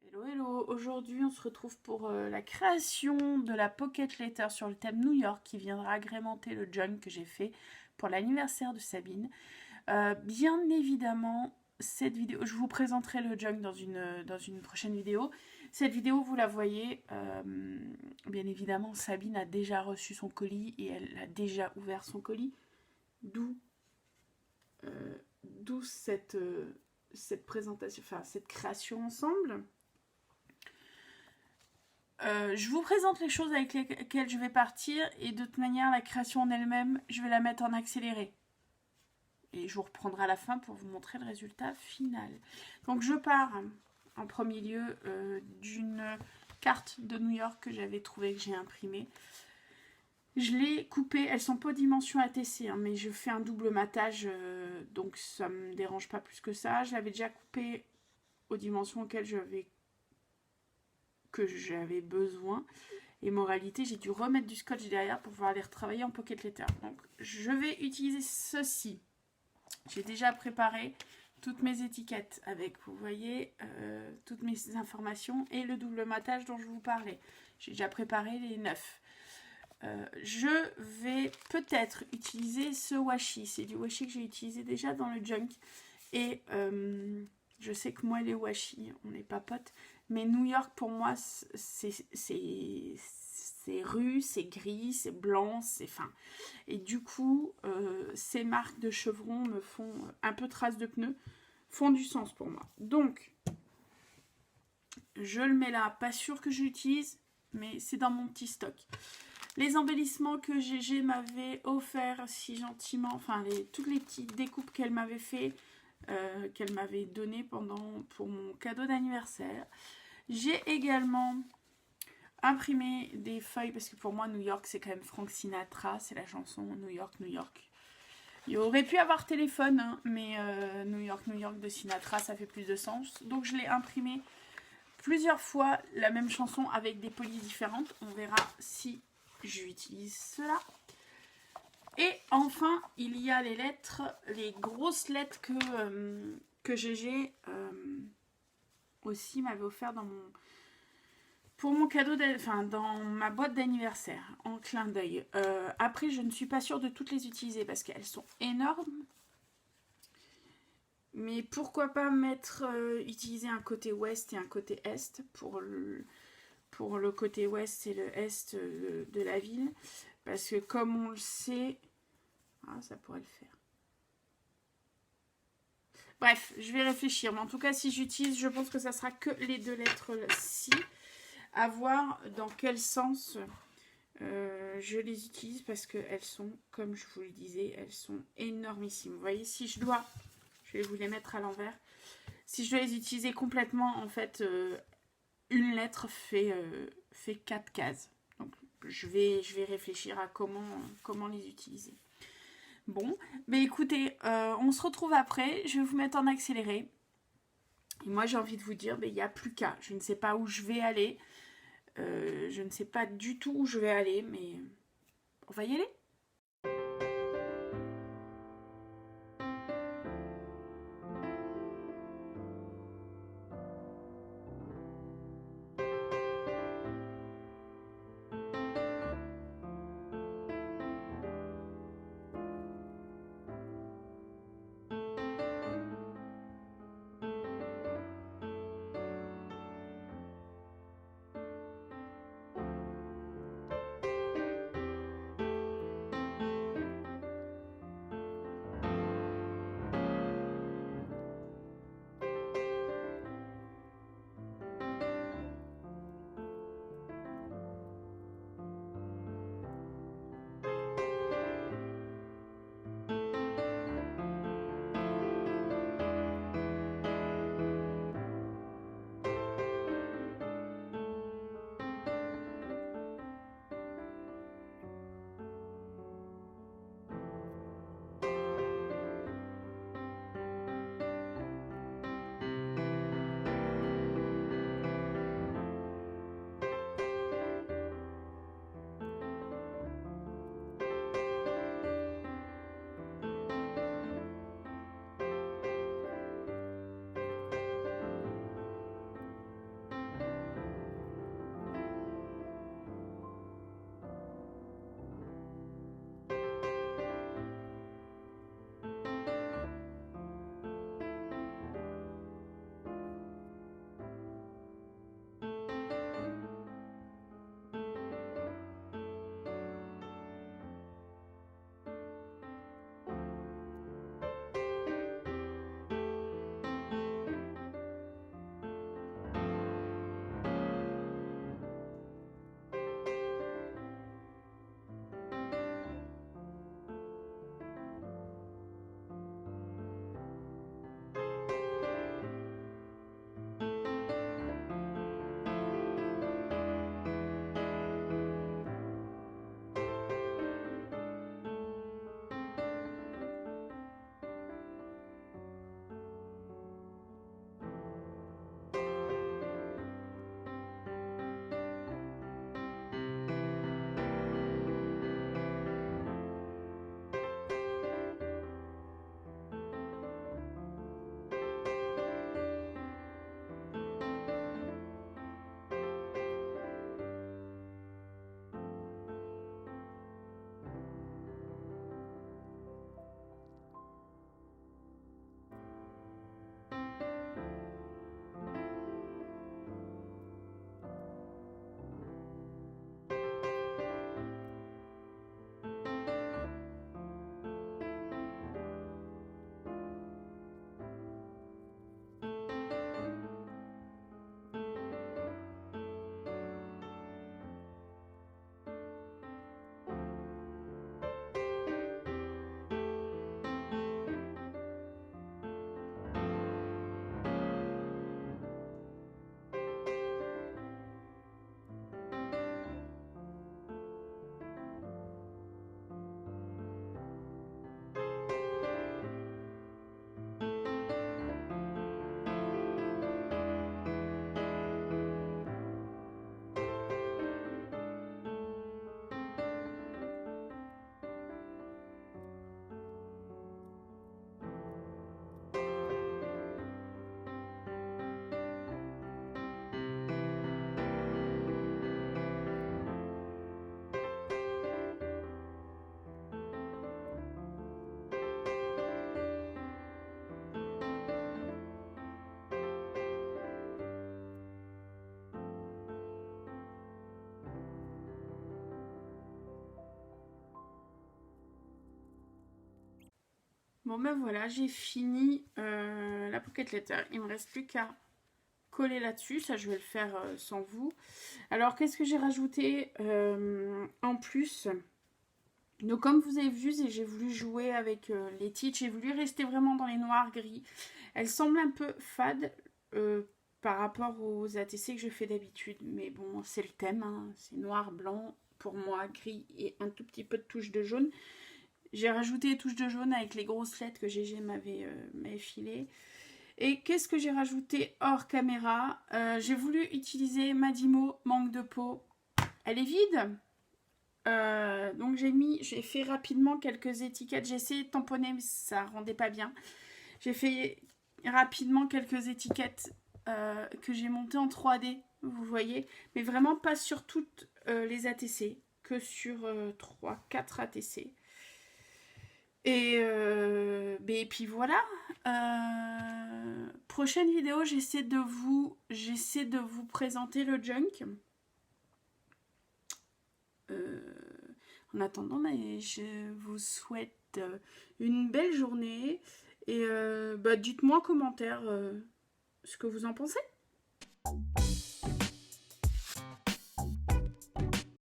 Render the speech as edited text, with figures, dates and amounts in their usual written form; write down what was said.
Hello hello, aujourd'hui on se retrouve pour la création de la Pocket Letter sur le thème New York qui viendra agrémenter le junk que j'ai fait pour l'anniversaire de Sabine. Bien évidemment, cette vidéo, je vous présenterai le junk dans une prochaine vidéo. Cette vidéo, vous la voyez, bien évidemment, Sabine a déjà reçu son colis et elle a déjà ouvert son colis, d'où cette présentation, enfin cette création ensemble. Je vous présente les choses avec lesquelles je vais partir et de toute manière la création en elle-même, je vais la mettre en accéléré. Et je vous reprendrai à la fin pour vous montrer le résultat final. Donc je pars en premier lieu d'une carte de New York que j'avais trouvée, que j'ai imprimée. Je l'ai coupée, elles sont pas dimension ATC, hein, mais je fais un double matage, donc ça me dérange pas plus que ça. Je l'avais déjà coupée aux dimensions auxquelles j'avais besoin. Et moralité, j'ai dû remettre du scotch derrière pour pouvoir les retravailler en pocket letter. Donc je vais utiliser ceci. J'ai déjà préparé toutes mes étiquettes avec, vous voyez, toutes mes informations et le double matage dont je vous parlais. J'ai déjà préparé les 9. Je vais peut-être utiliser ce washi. C'est du washi que j'ai utilisé déjà dans le junk. Et je sais que moi, les washi, on n'est pas potes. Mais New York, pour moi, c'est rue, c'est gris, c'est blanc, c'est fin. Et du coup, ces marques de chevrons me font un peu trace de pneus, font du sens pour moi. Donc, je le mets là, pas sûr que j'utilise, mais c'est dans mon petit stock. Les embellissements que GG m'avait offert si gentiment, enfin toutes les petites découpes qu'elle m'avait fait, qu'elle m'avait donné pour mon cadeau d'anniversaire. J'ai également imprimé des feuilles, parce que pour moi New York c'est quand même Frank Sinatra, c'est la chanson New York, New York. Il aurait pu avoir téléphone, hein, mais New York, New York de Sinatra, ça fait plus de sens. Donc je l'ai imprimé plusieurs fois, la même chanson avec des polices différentes. On verra si j'utilise cela. Et enfin, il y a les lettres, les grosses lettres que GG aussi m'avait offert pour mon cadeau, dans ma boîte d'anniversaire, en clin d'œil. Après, je ne suis pas sûre de toutes les utiliser parce qu'elles sont énormes. Mais pourquoi pas utiliser un côté ouest et un côté est pour le côté ouest et le est de la ville. Parce que comme on le sait... Ah, ça pourrait le faire. Bref, je vais réfléchir. Mais en tout cas, si j'utilise, je pense que ça sera que les deux lettres-ci. À voir dans quel sens je les utilise parce qu'elles sont, comme je vous le disais, elles sont énormissimes. Vous voyez, si je dois... Je vais vous les mettre à l'envers. Si je dois les utiliser complètement, en fait, une lettre fait 4 cases. Donc, je vais réfléchir à comment les utiliser. Bon, mais écoutez, on se retrouve après. Je vais vous mettre en accéléré. Et moi, j'ai envie de vous dire, il n'y a plus qu'à. Je ne sais pas où je vais aller. Je ne sais pas du tout où je vais aller, mais on va y aller. Bon ben voilà, j'ai fini la pocket letter. Il me reste plus qu'à coller là-dessus. Ça, je vais le faire sans vous. Alors, qu'est-ce que j'ai rajouté en plus? Donc, comme vous avez vu, j'ai voulu jouer avec les titres. J'ai voulu rester vraiment dans les noirs gris. Elles semblent un peu fades par rapport aux ATC que je fais d'habitude. Mais bon, c'est le thème. Hein. C'est noir, blanc pour moi, gris et un tout petit peu de touche de jaune. J'ai rajouté les touches de jaune avec les grosses lettres que GG m'avait filées. Et qu'est-ce que j'ai rajouté hors caméra? J'ai voulu utiliser Madimo manque de peau. Elle est vide. Donc j'ai fait rapidement quelques étiquettes. J'ai essayé de tamponner, mais ça rendait pas bien. J'ai fait rapidement quelques étiquettes que j'ai montées en 3D, vous voyez. Mais vraiment pas sur toutes les ATC, que sur 3-4 ATC. Et puis voilà. Prochaine vidéo, j'essaie de vous présenter le junk. En attendant, je vous souhaite une belle journée. Et dites-moi en commentaire ce que vous en pensez.